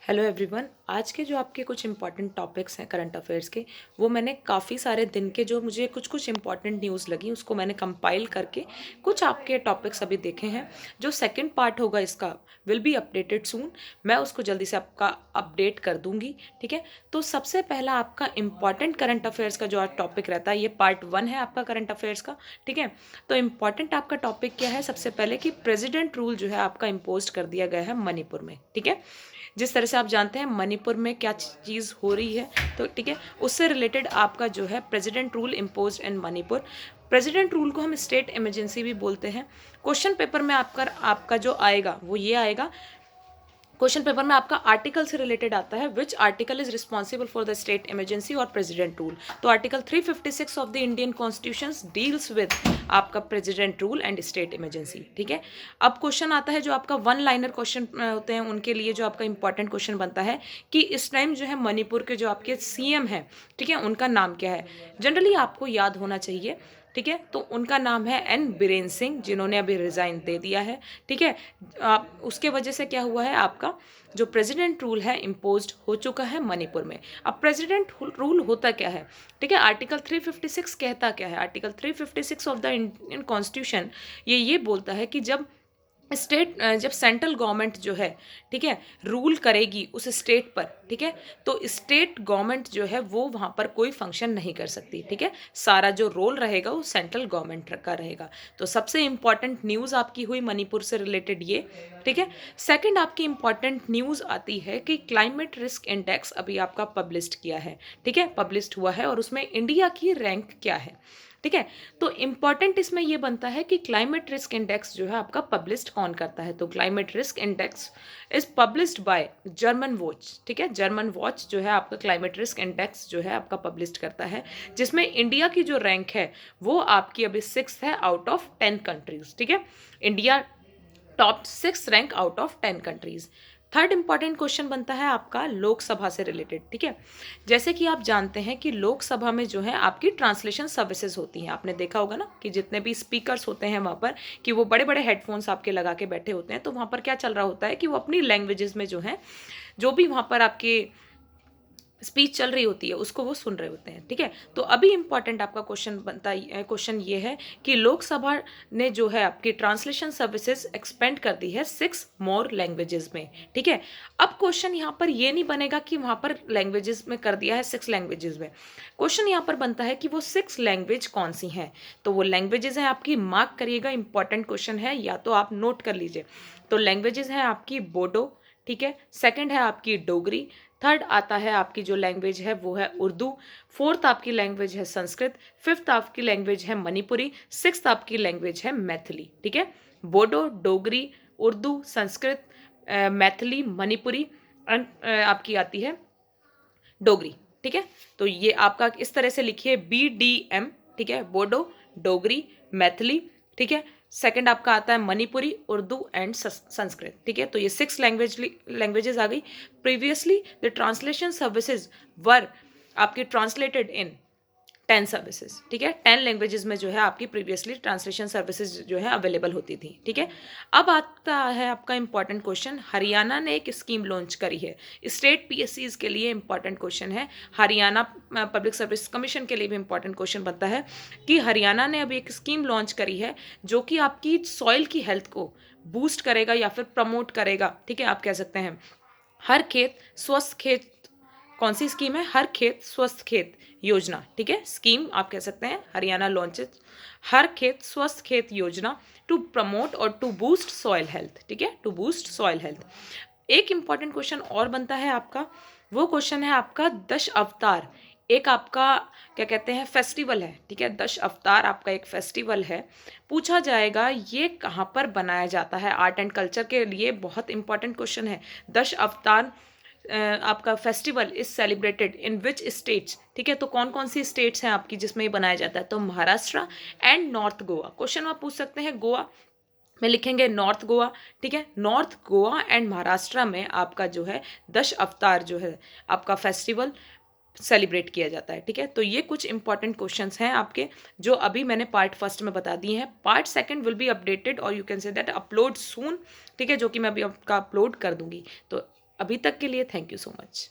Hello everyone. आज के जो आपके कुछ इंपॉर्टेंट टॉपिक्स हैं करंट अफेयर्स के, वो मैंने काफ़ी सारे दिन के जो मुझे कुछ कुछ इंपॉर्टेंट न्यूज़ लगी उसको मैंने कंपाइल करके कुछ आपके टॉपिक्स अभी देखे हैं। जो सेकंड पार्ट होगा इसका विल बी अपडेटेड सून। मैं उसको जल्दी से आपका अपडेट कर दूंगी। ठीक है, तो सबसे पहला आपका इंपॉर्टेंट करंट अफेयर्स का जो आज टॉपिक रहता है, ये पार्ट 1 है आपका करंट अफेयर्स का। ठीक है, तो इंपॉर्टेंट आपका टॉपिक क्या है? सबसे पहले कि प्रेसिडेंट रूल जो है आपका इम्पोज कर दिया गया है मणिपुर में। ठीक है, जिस तरह से आप जानते हैं मणिपुर में क्या चीज़ हो रही है, तो ठीक है, उससे रिलेटेड आपका जो है प्रेसिडेंट रूल इम्पोज इन मणिपुर। प्रेसिडेंट रूल को हम स्टेट इमरजेंसी भी बोलते हैं। क्वेश्चन पेपर में आपका जो आएगा वो ये आएगा। क्वेश्चन पेपर में आपका आर्टिकल से रिलेटेड आता है, which article is responsible for the state emergency और प्रेसिडेंट रूल। तो article 356 of the Indian constitution deals with आपका president rule and state emergency. ठीक है, अब क्वेश्चन आता है जो आपका वन लाइनर क्वेश्चन होते हैं उनके लिए जो आपका इंपॉर्टेंट क्वेश्चन बनता है कि इस टाइम जो है मणिपुर के जो आपके सीएम है, ठीक है, उनका नाम क्या है? जनरली आपको याद होना चाहिए। ठीक है, तो उनका नाम है एन बीरेन सिंह, जिन्होंने अभी रिजाइन दे दिया है। ठीक है, आप उसके वजह से क्या हुआ है, आपका जो प्रेसिडेंट रूल है इम्पोज्ड हो चुका है मणिपुर में। अब प्रेसिडेंट रूल होता क्या है? ठीक है, आर्टिकल 356 कहता क्या है? Article 356 of the Indian constitution ये बोलता है कि जब सेंट्रल गवर्नमेंट जो है, ठीक है, रूल करेगी उस स्टेट पर, ठीक है, तो स्टेट गवर्नमेंट जो है वो वहाँ पर कोई फंक्शन नहीं कर सकती। ठीक है, सारा जो रोल रहेगा वो सेंट्रल गवर्नमेंट का रहेगा। तो सबसे इंपॉर्टेंट न्यूज़ आपकी हुई मणिपुर से रिलेटेड ये। ठीक है, सेकंड आपकी इंपॉर्टेंट न्यूज़ आती है कि क्लाइमेट रिस्क इंडेक्स अभी आपका पब्लिश्ड किया है। ठीक है, पब्लिश्ड हुआ है और उसमें इंडिया की रैंक क्या है? ठीक है, तो इंपॉर्टेंट इसमें यह बनता है कि क्लाइमेट रिस्क इंडेक्स जो है आपका पब्लिश्ड कौन करता है? तो climate risk index is published by German watch. ठीक है, जर्मन वॉच जो है आपका क्लाइमेट रिस्क इंडेक्स जो है आपका पब्लिश्ड करता है, जिसमें इंडिया की जो रैंक है वो आपकी अभी 6 है आउट ऑफ 10 कंट्रीज। ठीक है, India top 6 rank out of 10 countries. Third important question बनता है आपका लोकसभा से रिलेटेड। ठीक है, जैसे कि आप जानते हैं कि लोकसभा में जो है आपकी ट्रांसलेशन सर्विसेज होती हैं। आपने देखा होगा ना कि जितने भी स्पीकर्स होते हैं वहाँ पर, कि वो बड़े बड़े हेडफोन्स आपके लगा के बैठे होते हैं, तो वहाँ पर क्या चल रहा होता है कि वो अपनी लैंग्वेजेस में जो है, जो भी वहाँ पर आपके स्पीच चल रही होती है उसको वो सुन रहे होते हैं। ठीक है, तो अभी इंपॉर्टेंट आपका क्वेश्चन ये है कि लोकसभा ने जो है आपकी ट्रांसलेशन सर्विसेज एक्सपेंड कर दी है 6 मोर लैंग्वेजेस में। ठीक है, अब क्वेश्चन यहाँ पर ये नहीं बनेगा कि वहाँ पर लैंग्वेजेस में कर दिया है 6 लैंग्वेजेस में। क्वेश्चन यहाँ पर बनता है कि वो 6 लैंग्वेज कौन सी हैं? तो वो लैंग्वेजेस हैं आपकी, मार्क करिएगा, इंपॉर्टेंट क्वेश्चन है, या तो आप नोट कर लीजिए। तो लैंग्वेजेस हैं आपकी बोडो, ठीक है, सेकंड है आपकी डोगरी, थर्ड आता है आपकी जो लैंग्वेज है वो है उर्दू, फोर्थ आपकी लैंग्वेज है संस्कृत, फिफ्थ आपकी लैंग्वेज है मणिपुरी, सिक्स्थ आपकी लैंग्वेज है मैथिली। ठीक है, बोडो, डोगरी, उर्दू, संस्कृत, मैथिली, मणिपुरी एंड आपकी आती है डोगरी। ठीक है, तो ये आपका इस तरह से लिखिए BDM। ठीक है, बोडो, डोगरी, मैथिली, ठीक है, सेकंड आपका आता है मणिपुरी, उर्दू एंड संस्कृत। ठीक है, तो ये 6 लैंग्वेजेस आ गई। प्रीवियसली द ट्रांसलेशन सर्विसेज वर आपकी ट्रांसलेटेड इन 10 सर्विसेज। ठीक है, 10 लैंग्वेजेस में जो है आपकी प्रीवियसली ट्रांसलेशन सर्विसेज जो है अवेलेबल होती थी। ठीक है, अब आता है आपका इंपॉर्टेंट क्वेश्चन। हरियाणा ने एक स्कीम लॉन्च करी है स्टेट PSCs के लिए। इंपॉर्टेंट क्वेश्चन है, हरियाणा पब्लिक सर्विस कमीशन के लिए भी इंपॉर्टेंट क्वेश्चन बनता है कि हरियाणा ने अभी एक स्कीम लॉन्च करी है जो कि आपकी सॉइल की हेल्थ को बूस्ट करेगा या फिर प्रमोट करेगा। ठीक है, आप कह सकते हैं हर खेत स्वस्थ खेत। कौन सी स्कीम है? हर खेत स्वस्थ खेत योजना। ठीक है, स्कीम आप कह सकते हैं हरियाणा लॉन्चेज हर खेत स्वस्थ खेत योजना टू प्रमोट और टू बूस्ट सॉइल हेल्थ। ठीक है, टू बूस्ट सॉइल हेल्थ। एक इंपॉर्टेंट क्वेश्चन और बनता है आपका, वो क्वेश्चन है आपका दश अवतार। एक आपका क्या कहते हैं फेस्टिवल है। ठीक है, दश अवतार आपका एक फेस्टिवल है। पूछा जाएगा ये कहाँ पर बनाया जाता है? आर्ट एंड कल्चर के लिए बहुत इंपॉर्टेंट क्वेश्चन है। दश अवतार आपका festival is celebrated in which states? ठीक है, तो कौन कौन सी स्टेट्स हैं आपकी जिसमें ये बनाया जाता है? तो Maharashtra and north Goa. Question आप पूछ सकते हैं गोवा में लिखेंगे नॉर्थ गोवा। ठीक है, नॉर्थ गोवा एंड महाराष्ट्र में आपका जो है दश अवतार जो है आपका फेस्टिवल सेलिब्रेट किया जाता है। ठीक है, तो ये कुछ इंपॉर्टेंट क्वेश्चंस हैं आपके जो अभी मैंने पार्ट फर्स्ट में बता दिए हैं। Part second will be updated और you can see that upload soon. ठीक है, जो कि मैं अभी आपका अपलोड कर दूंगी। तो अभी तक के लिए थैंक यू सो मच।